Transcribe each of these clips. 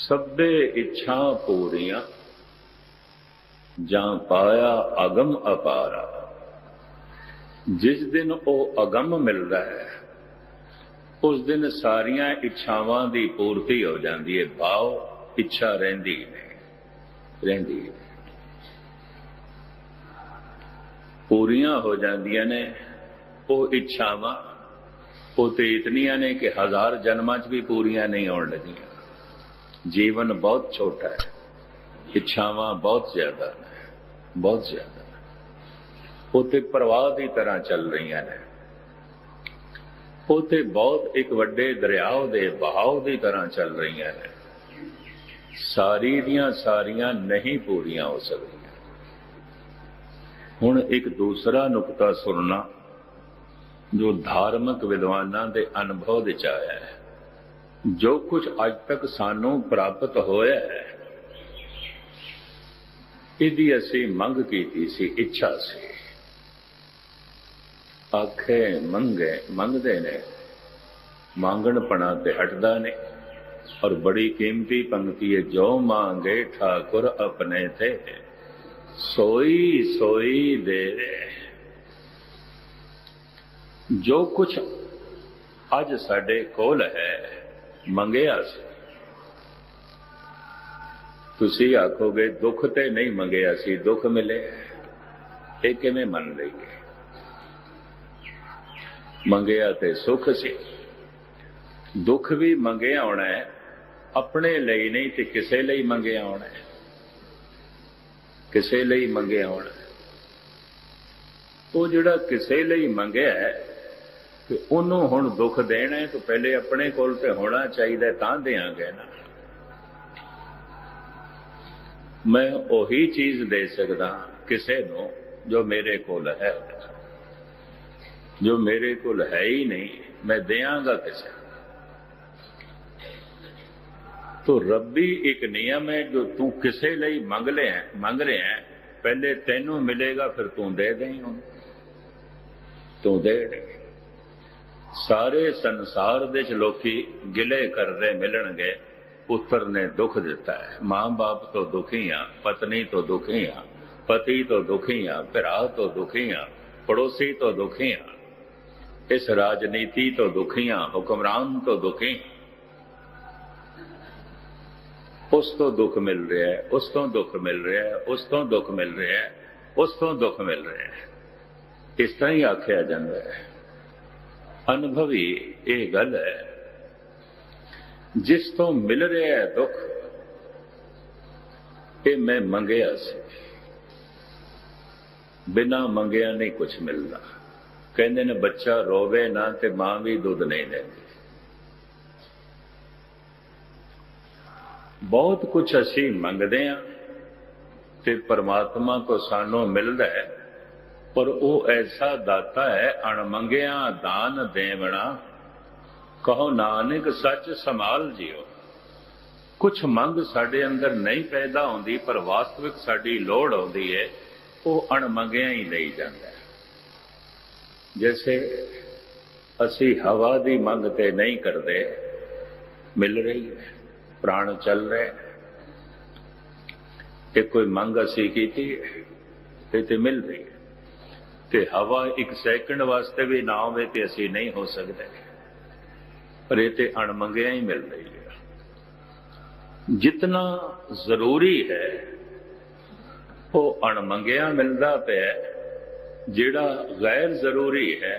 सभे इच्छा पूरियां जां पाया अगम अपारा। जिस दिन वो अगम मिलता है उस दिन सारियां इच्छावां दी पूर्ति हो जाती है। भाव इच्छा रहिंदी नहीं, पूरियां हो जांदियां ने वो इच्छावां। वो तो इतनियां ने कि 1000 जन्मां च भी पूरियां नहीं होण लगियां। जीवन बहुत छोटा है, इच्छावां बहुत ज्यादा ने, बहुत ज्यादा। वो तो प्रवाह की तरह चल रही ने। वो तो बहुत एक वड्डे दरियाव दे बहाव की तरह चल रही ने। सारी दियां सारियां नहीं पूरियां हो सकती। हुण एक दूसरा नुकता सुनना जो धार्मिक विद्वानां दे अनुभव विच आया है। जो कुछ अज तक सानू प्राप्त होया है, इहदी असीं मंग कीती सी, इच्छा सी। आखे मंगे मंगदे ने, मांगणपणा ते हटदा ने। और बड़ी कीमती पंक्ति है, जो मांगे ठाकुर अपने थे सोई सोई दे। जो कुछ अज साडे कोल है मंगिया सी। तुसी आखोगे दुख ते नहीं मंगिया सी, दुख मिले, ये किवें मन लईए? मंगिया ते सुख सी। दुख भी मंगिया होना है, अपने लिए नहीं ते किसे लिए मंगिया होना है, किसे लिए मंगिया होना है। वो जिहड़ा किसे लिए मंगिया है कि उन्होंने हुण दुख देना है, तो पहले अपने कोल ते होना चाहिए, तां देंगे ना। मैं उही चीज दे सकदा किसे नूं जो मेरे कोल है। जो मेरे कोल है ही नहीं, मैं देंगा किसे? तो रब्बी एक नियम है, जो तू किसे लिए मंग रहे हैं, पहले तेनू मिलेगा, फिर तू दे दें। तू दे दे। सारे संसार दे लोकी गिले करदे मिलणगे, पुत्र ने दुख दिता है। मां बाप तो दुखी हाँ, पत्नी तो दुखी हाँ, पति तो दुखी हाँ, भरा तो दुखी हाँ, पड़ोसी तो दुखी हाँ, इस राजनीति तो दुखी हाँ, हुक्मरान तो दुखी। उस तो दुख मिल रहा है, उस तो दुख मिल रहा है, उस तो दुख मिल रहा है, उस तो दुख मिल रहा है। इस तरह ही आख्या जाता है। अनुभवी ये गल है, जिस तो मिल रहा है दुख, ये मैं मंगिया सी। बिना मंगिया नहीं कुछ मिलता। कहते ने बच्चा रोवे ना ते मां भी दुध नहीं देती। बहुत कुछ असी मंगते हैं ते परमात्मा को सानों मिलता है, पर वो ऐसा दाता है, अणमंगिया दान देवना, कहो नानक सच संभाल जियो। कुछ मंग साडे अंदर नहीं पैदा होती, पर वास्तविक साडी लोड़ होती है, वो अणमंगिया ही नहीं जाता है। जैसे असी हवा की मंग ते नहीं करते, मिल रही है, प्राण चल रहे, एक कोई मंग असी की ते मिल रही है। ते हवा एक सैकंड वास्ते भी ना हो तो असी नहीं हो सकते, पर ये तो अणमंगिया ही मिल रही है। जितना जरूरी है वो अणमंगिया मिलता पे, जिहड़ा गैर जरूरी है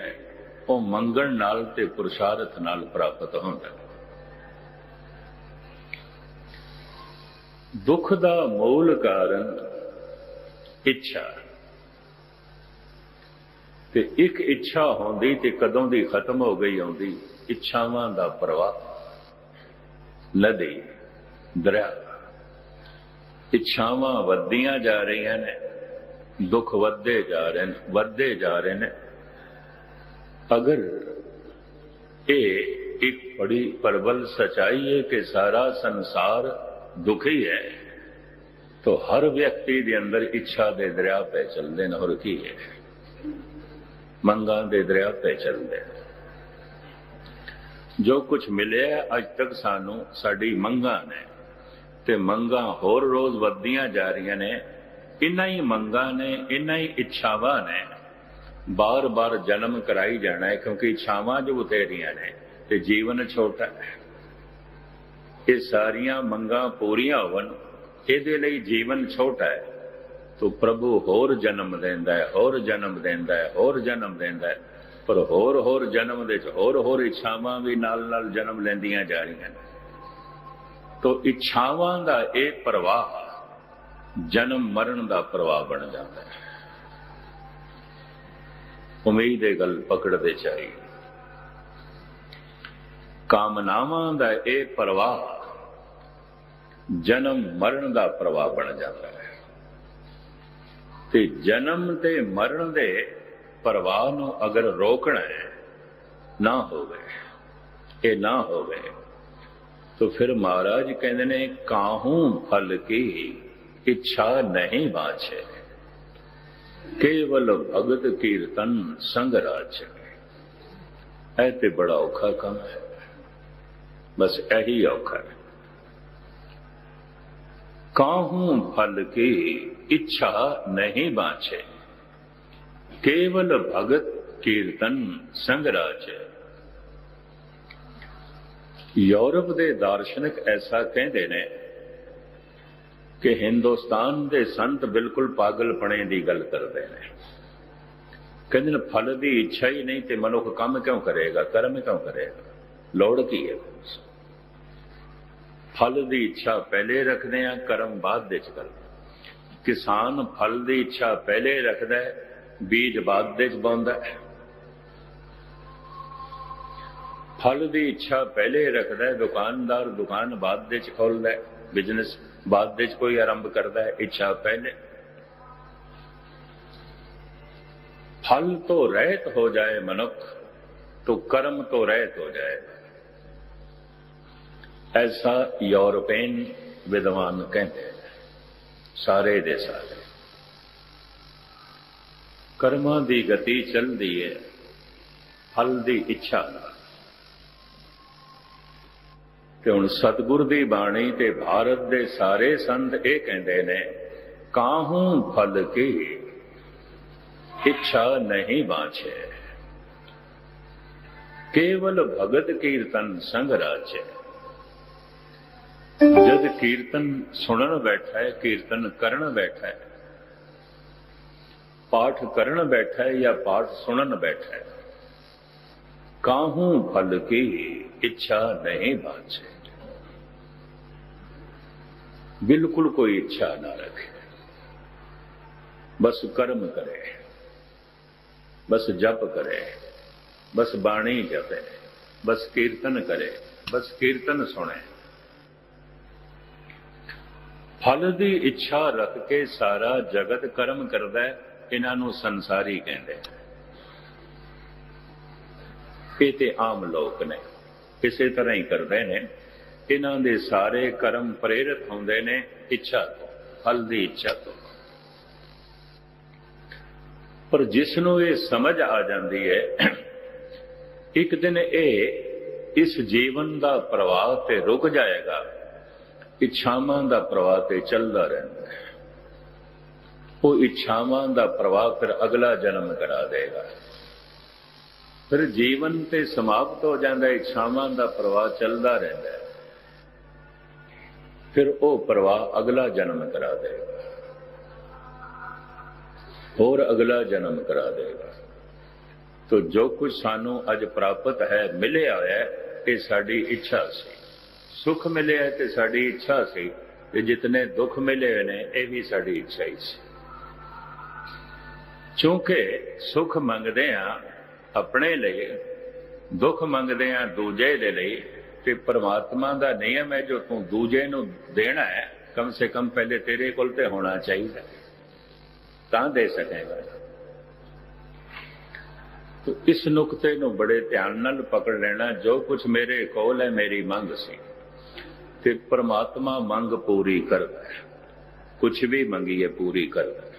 वो मंगण नाल ते पुरुषार्थ नाल प्राप्त होता है। दुख दा मूल कारण इच्छा। ते एक इच्छा होंदी ते कदों दी खत्म हो गई होंदी। इच्छावां दा प्रवाह, नदी, दरिया। इच्छावां वधियां जा रही ने, दुख वधदे जा रहे ने। अगर ये एक बड़ी प्रबल सच्चाई है कि सारा संसार दुखी है, तो हर व्यक्ति के अंदर इच्छा दे दरिया पे चलते हैं। और की है, मंगा दे दरिया पे चलते हैं। जो कुछ मिले अज तक सानू साडी मंगा ने, ਤੇ ਮੰਗਾਂ ਹੋਰ ਰੋਜ਼ ਵੱਧਦੀਆਂ ਜਾ ਰਹੀਆਂ ਨੇ। ਇਨ੍ਹਾਂ ਹੀ ਮੰਗਾਂ ਨੇ, ਇਨ੍ਹਾਂ ਹੀ ਇੱਛਾਵਾਂ ਨੇ ਬਾਰ-ਬਾਰ ਜਨਮ ਕਰਾਈ ਜਾਣਾ ਹੈ, ਕਿਉਂਕਿ ਇੱਛਾਵਾਂ ਜੋ ਬਥੇਰੀਆਂ ਨੇ ਤੇ ਜੀਵਨ ਛੋਟਾ ਹੈ। ਇਹ ਸਾਰੀਆਂ ਮੰਗਾਂ ਪੂਰੀਆਂ ਹੋਵਣ, ਇਹਦੇ ਲਈ ਜੀਵਨ ਛੋਟਾ ਹੈ। ਤੋ ਪ੍ਰਭੂ ਹੋਰ ਜਨਮ ਦਿੰਦਾ ਹੈ, ਹੋਰ ਜਨਮ ਦਿੰਦਾ ਹੈ, ਹੋਰ ਜਨਮ ਦਿੰਦਾ ਹੈ। ਪਰ ਹੋਰ ਜਨਮ ਦੇ ਵਿੱਚ ਹੋਰ ਇੱਛਾਵਾਂ ਵੀ ਨਾਲ ਜਨਮ ਲੈਂਦੀਆਂ ਜਾ ਰਹੀਆਂ ਨੇ। ਤੋ ਇੱਛਾਵਾਂ ਦਾ ਇਹ ਪ੍ਰਵਾਹ ਜਨਮ ਮਰਨ ਦਾ ਪ੍ਰਵਾਹ ਬਣ ਜਾਂਦਾ ਹੈ। ਉਮੀਦ ਇਹ ਗੱਲ ਪਕੜਦੇ ਚਾਹੀਏ। ਕਾਮਨਾਵਾਂ ਦਾ ਇਹ ਪ੍ਰਵਾਹ ਜਨਮ ਮਰਨ ਦਾ ਪ੍ਰਵਾਹ ਬਣ ਜਾਂਦਾ ਹੈ। ਤੇ ਜਨਮ ਤੇ ਮਰਨ ਦੇ ਪ੍ਰਵਾਹ ਨੂੰ ਅਗਰ ਰੋਕਣਾ ਹੈ, ਨਾ ਹੋਵੇ, ਇਹ ਨਾ ਹੋਵੇ, तो फिर महाराज कहते ने काहू फल की इच्छा नहीं बाछे, केवल भगत कीर्तन संग राज। ऐ ते बड़ा औखा काम है, बस यही औखा है। काहू फल की इच्छा नहीं बाछे, केवल भगत कीर्तन संग राज। यूरोप के दार्शनिक ऐसा कहते ने कि हिंदुस्तान के संत बिल्कुल पागलपने की गल करते हैं। कहते फल की इच्छा ही नहीं तो मनुख काम क्यों करेगा, कर्म क्यों करेगा, लोड़ की है। फल की इच्छा पहले रखते हैं, कर्म बाद विच करते। किसान फल की इच्छा पहले रखता है, बीज बाद विच बोंदा है। फल की इच्छा पहले रखता है, दुकानदार दुकान बाद विच खोलता है, बिजनेस बाद विच कोई आरंभ करता है, इच्छा पहले। फल तो रहित हो जाए मनुख तो कर्म तो रहित हो जाएगा, ऐसा यूरोपियन विद्वान कहते हैं। सारे दे सारे कर्मां दी गति चलती है फल की इच्छा नाल। ਤੇ ਹੁਣ ਸਤਿਗੁਰ ਦੀ ਬਾਣੀ ਤੇ ਭਾਰਤ ਦੇ ਸਾਰੇ ਸੰਤ ਇਹ ਕਹਿੰਦੇ ਨੇ ਕਾਹੂ ਫਲ ਕੀ ਇੱਛਾ ਨਹੀਂ ਬਾਛੇ, ਕੇਵਲ ਭਗਤ ਕੀਰਤਨ ਸੰਗ ਰਾਜੇ। ਜਦ ਕੀਰਤਨ ਸੁਣਨ ਬੈਠਾ ਹੈ, ਕੀਰਤਨ ਕਰਨ ਬੈਠਾ ਹੈ, ਪਾਠ ਕਰਨ ਬੈਠਾ ਹੈ ਜਾਂ ਪਾਠ ਸੁਣਨ ਬੈਠਾ ਹੈ, काहू फल की इच्छा नहीं बाछे, बिल्कुल कोई इच्छा ना रखे, बस कर्म करे, बस जप करे, बस बाणी जपे, बस कीर्तन करे, बस कीर्तन सुने। फल की इच्छा रख के सारा जगत कर्म करता है, इन्हां नूं संसारी कहते हैं। ਇਹ ਤੇ ਆਮ ਲੋਕ ਨੇ, ਇਸੇ ਤਰ੍ਹਾਂ ਹੀ ਕਰਦੇ ਨੇ। ਇਹਨਾਂ ਦੇ ਸਾਰੇ ਕਰਮ ਪ੍ਰੇਰਿਤ ਹੁੰਦੇ ਨੇ ਇੱਛਾ ਤੋਂ, ਫਲ ਦੀ ਇੱਛਾ ਤੋਂ। ਪਰ ਜਿਸ ਨੂੰ ਇਹ ਸਮਝ ਆ ਜਾਂਦੀ ਹੈ, ਇੱਕ ਦਿਨ ਇਹ ਇਸ ਜੀਵਨ ਦਾ ਪ੍ਰਵਾਹ ਤੇ ਰੁਕ ਜਾਏਗਾ, ਇੱਛਾਵਾਂ ਦਾ ਪ੍ਰਵਾਹ ਤੇ ਚੱਲਦਾ ਰਹਿੰਦਾ ਹੈ। ਉਹ ਇੱਛਾਵਾਂ ਦਾ ਪ੍ਰਵਾਹ ਫਿਰ ਅਗਲਾ ਜਨਮ ਕਰਾ ਦੇਗਾ। फिर जीवन ते समाप्त हो जाता है, इच्छावां दा प्रवाह चलता रहता है, फिर वो प्रवाह अगला जन्म करा देगा और अगला जन्म करा देगा। तो जो कुछ सानू अज प्राप्त है, मिले होया है, ये साडी इच्छा सी। सुख मिले है तो साडी इच्छा सी, ते जितने दुख मिले ने ये भी साडी इच्छा ही सी। क्योंकि सुख मंगदे हां अपने लिए, दुख मंगते हैं दूजे दे लिए, ते परमात्मा का नियम है जो तू दूजे नूं देना है, कम से कम पहले तेरे कोल ते होना चाहिए, तां दे सकेगा। तो इस नुकते नूं बड़े ध्यान नाल पकड़ लेना। जो कुछ मेरे कोल है मेरी मंग सी, ते परमात्मा मंग पूरी करदा है, कुछ भी मंगीए पूरी करदा।